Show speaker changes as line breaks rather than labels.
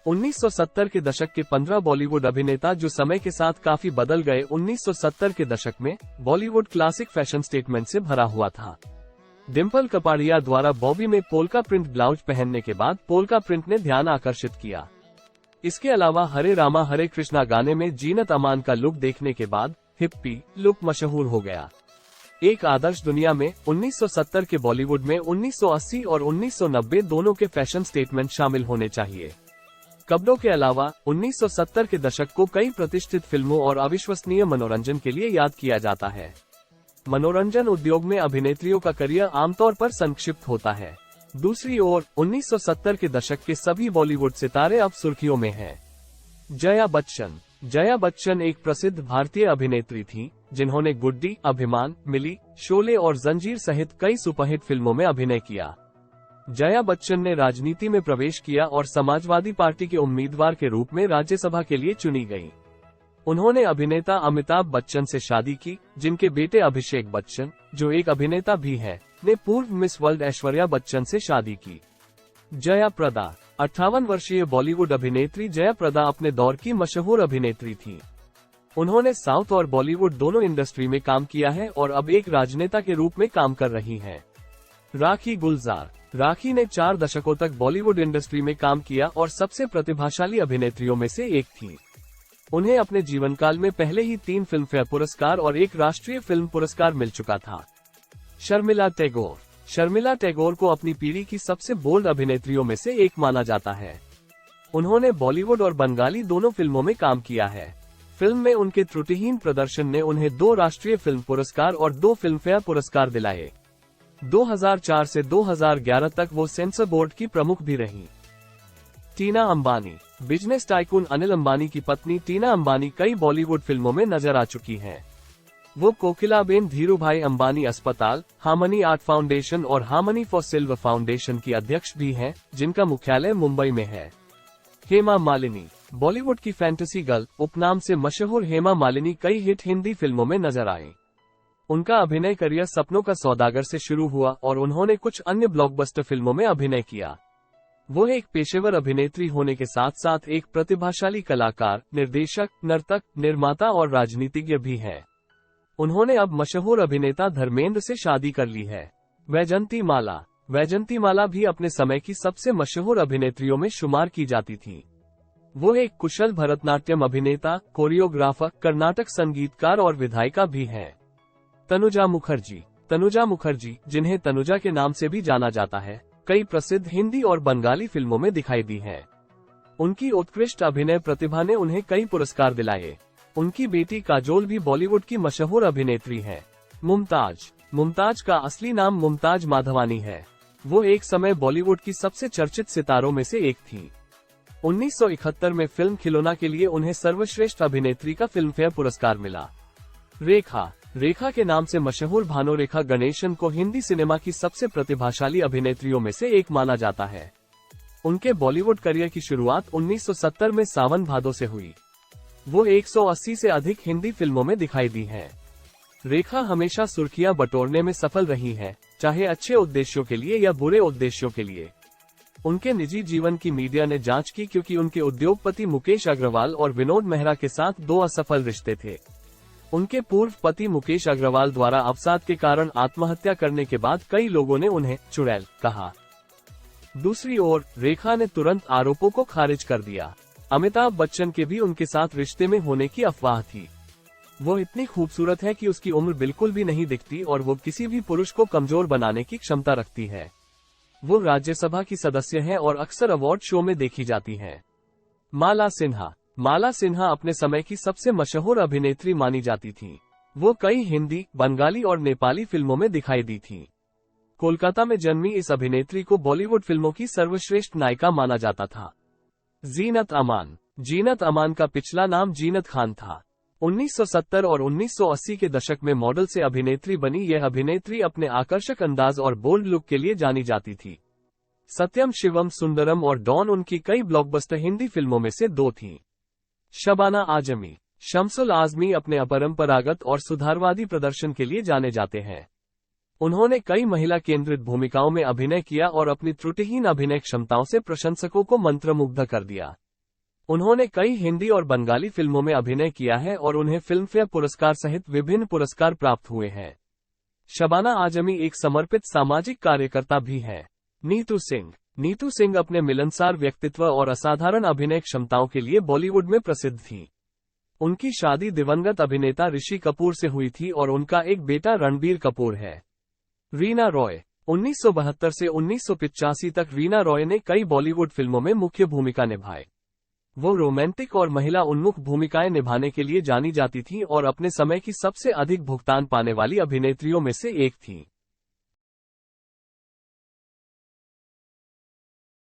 1970 के दशक के 15 बॉलीवुड अभिनेता जो समय के साथ काफी बदल गए। 1970 के दशक में बॉलीवुड क्लासिक फैशन स्टेटमेंट से भरा हुआ था। डिम्पल कपाड़िया द्वारा बॉबी में पोल्का प्रिंट ब्लाउज पहनने के बाद पोल्का प्रिंट ने ध्यान आकर्षित किया। इसके अलावा हरे रामा हरे कृष्णा गाने में जीनत अमान का लुक देखने के बाद हिप्पी लुक मशहूर हो गया। एक आदर्श दुनिया में 1970 के बॉलीवुड में 1980 और 1990 दोनों के फैशन स्टेटमेंट शामिल होने चाहिए। कपड़ों के अलावा 1970 के दशक को कई प्रतिष्ठित फिल्मों और अविश्वसनीय मनोरंजन के लिए याद किया जाता है। मनोरंजन उद्योग में अभिनेत्रियों का करियर आमतौर पर संक्षिप्त होता है। दूसरी ओर 1970 के दशक के सभी बॉलीवुड सितारे अब सुर्खियों में हैं। जया बच्चन एक प्रसिद्ध भारतीय अभिनेत्री थीं, जिन्होंने गुड्डी, अभिमान, मिली, शोले और जंजीर सहित कई सुपरहिट फिल्मों में अभिनय किया। जया बच्चन ने राजनीति में प्रवेश किया और समाजवादी पार्टी के उम्मीदवार के रूप में राज्यसभा के लिए चुनी गईं। उन्होंने अभिनेता अमिताभ बच्चन से शादी की, जिनके बेटे अभिषेक बच्चन, जो एक अभिनेता भी है, ने पूर्व मिस वर्ल्ड ऐश्वर्या बच्चन से शादी की। जया प्रदा 58 वर्षीय बॉलीवुड अभिनेत्री जया प्रदा अपने दौर की मशहूर अभिनेत्री थी। उन्होंने साउथ और बॉलीवुड दोनों इंडस्ट्री में काम किया है और अब एक राजनेता के रूप में काम कर रही हैं। राखी गुलजार ने 4 दशकों तक बॉलीवुड इंडस्ट्री में काम किया और सबसे प्रतिभाशाली अभिनेत्रियों में से एक थी। उन्हें अपने जीवनकाल में पहले ही 3 फिल्मफेयर पुरस्कार और 1 राष्ट्रीय फिल्म पुरस्कार मिल चुका था। शर्मिला टैगोर को अपनी पीढ़ी की सबसे बोल्ड अभिनेत्रियों में से एक माना जाता है। उन्होंने बॉलीवुड और बंगाली दोनों फिल्मों में काम किया है। फिल्म में उनके त्रुटिहीन प्रदर्शन ने उन्हें 2 राष्ट्रीय फिल्म पुरस्कार और 2 फिल्मफेयर पुरस्कार दिलाए। 2004 से 2011 तक वो सेंसर बोर्ड की प्रमुख भी रहीं। टीना अंबानी बिजनेस टाइकून अनिल अंबानी की पत्नी टीना अंबानी कई बॉलीवुड फिल्मों में नजर आ चुकी हैं। वो कोकिलाबेन धीरूभाई अंबानी अस्पताल, हार्मनी आर्ट फाउंडेशन और हार्मनी फॉर सिल्वर फाउंडेशन की अध्यक्ष भी हैं, जिनका मुख्यालय मुंबई में है। हेमा मालिनी बॉलीवुड की फैंटेसी गर्ल उपनाम से मशहूर हेमा मालिनी कई हिट हिंदी फिल्मों में नजर आईं। उनका अभिनय करियर सपनों का सौदागर से शुरू हुआ और उन्होंने कुछ अन्य ब्लॉकबस्टर फिल्मों में अभिनय किया। वो एक पेशेवर अभिनेत्री होने के साथ साथ एक प्रतिभाशाली कलाकार, निर्देशक, नर्तक, निर्माता और राजनीतिज्ञ भी हैं। उन्होंने अब मशहूर अभिनेता धर्मेंद्र से शादी कर ली है। वैजंती माला भी अपने समय की सबसे मशहूर अभिनेत्रियों में शुमार की जाती थी। वो एक कुशल भरतनाट्यम अभिनेता, कोरियोग्राफर, कर्नाटक संगीतकार और विधायिका भी हैं। तनुजा मुखर्जी, जिन्हें तनुजा के नाम से भी जाना जाता है, कई प्रसिद्ध हिंदी और बंगाली फिल्मों में दिखाई दी हैं। उनकी उत्कृष्ट अभिनय प्रतिभा ने उन्हें कई पुरस्कार दिलाए। उनकी बेटी काजोल भी बॉलीवुड की मशहूर अभिनेत्री है। मुमताज का असली नाम मुमताज माधवानी है। वो एक समय बॉलीवुड की सबसे चर्चित सितारों में से एक थी। 1971 में फिल्म खिलौना के लिए उन्हें सर्वश्रेष्ठ अभिनेत्री का फिल्मफेयर पुरस्कार मिला। रेखा के नाम से मशहूर भानुरेखा गणेशन को हिंदी सिनेमा की सबसे प्रतिभाशाली अभिनेत्रियों में से एक माना जाता है। उनके बॉलीवुड करियर की शुरुआत 1970 में सावन भादो से हुई। वो 180 से अधिक हिंदी फिल्मों में दिखाई दी हैं। रेखा हमेशा सुर्खियां बटोरने में सफल रही हैं, चाहे अच्छे उद्देश्यों के लिए या बुरे उद्देश्यों के लिए। उनके निजी जीवन की मीडिया ने जांच की क्योंकि उनके उद्योगपति मुकेश अग्रवाल और विनोद मेहरा के साथ 2 असफल रिश्ते थे। उनके पूर्व पति मुकेश अग्रवाल द्वारा अवसाद के कारण आत्महत्या करने के बाद कई लोगों ने उन्हें चुड़ैल कहा। दूसरी ओर रेखा ने तुरंत आरोपों को खारिज कर दिया। अमिताभ बच्चन के भी उनके साथ रिश्ते में होने की अफवाह थी। वो इतनी खूबसूरत है कि उसकी उम्र बिल्कुल भी नहीं दिखती और वो किसी भी पुरुष को कमजोर बनाने की क्षमता रखती है। वो राज्यसभा की सदस्य हैं और अक्सर अवार्ड शो में देखी जाती हैं। माला सिन्हा अपने समय की सबसे मशहूर अभिनेत्री मानी जाती थी। वो कई हिंदी, बंगाली और नेपाली फिल्मों में दिखाई दी थी। कोलकाता में जन्मी इस अभिनेत्री को बॉलीवुड फिल्मों की सर्वश्रेष्ठ नायिका माना जाता था। जीनत अमान का पिछला नाम जीनत खान था। 1970 और 1980 के दशक में मॉडल से अभिनेत्री बनी यह अभिनेत्री अपने आकर्षक अंदाज और बोल्ड लुक के लिए जानी जाती थी। सत्यम शिवम सुंदरम और डॉन उनकी कई ब्लॉकबस्टर हिंदी फिल्मों में से 2 थीं। शमसुल आजमी अपने अपरंपरागत और सुधारवादी प्रदर्शन के लिए जाने जाते हैं। उन्होंने कई महिला केंद्रित भूमिकाओं में अभिनय किया और अपनी त्रुटिहीन अभिनय क्षमताओं से प्रशंसकों को मंत्रमुग्ध कर दिया। उन्होंने कई हिंदी और बंगाली फिल्मों में अभिनय किया है और उन्हें फिल्मफेयर पुरस्कार सहित विभिन्न पुरस्कार प्राप्त हुए हैं। शबाना आजमी एक समर्पित सामाजिक कार्यकर्ता भी है। नीतू सिंह। नीतू सिंह अपने मिलनसार व्यक्तित्व और असाधारण अभिनय क्षमताओं के लिए बॉलीवुड में प्रसिद्ध थीं। उनकी शादी दिवंगत अभिनेता ऋषि कपूर से हुई थी और उनका एक बेटा रणबीर कपूर है। रीना रॉय। 1972 से 1985 तक रीना रॉय ने कई बॉलीवुड फिल्मों में मुख्य भूमिका निभाई। वो रोमांटिक और महिला उन्मुख भूमिकाएं निभाने के लिए जानी जाती थीं और अपने समय की सबसे अधिक भुगतान पाने वाली अभिनेत्रियों में से एक थीं।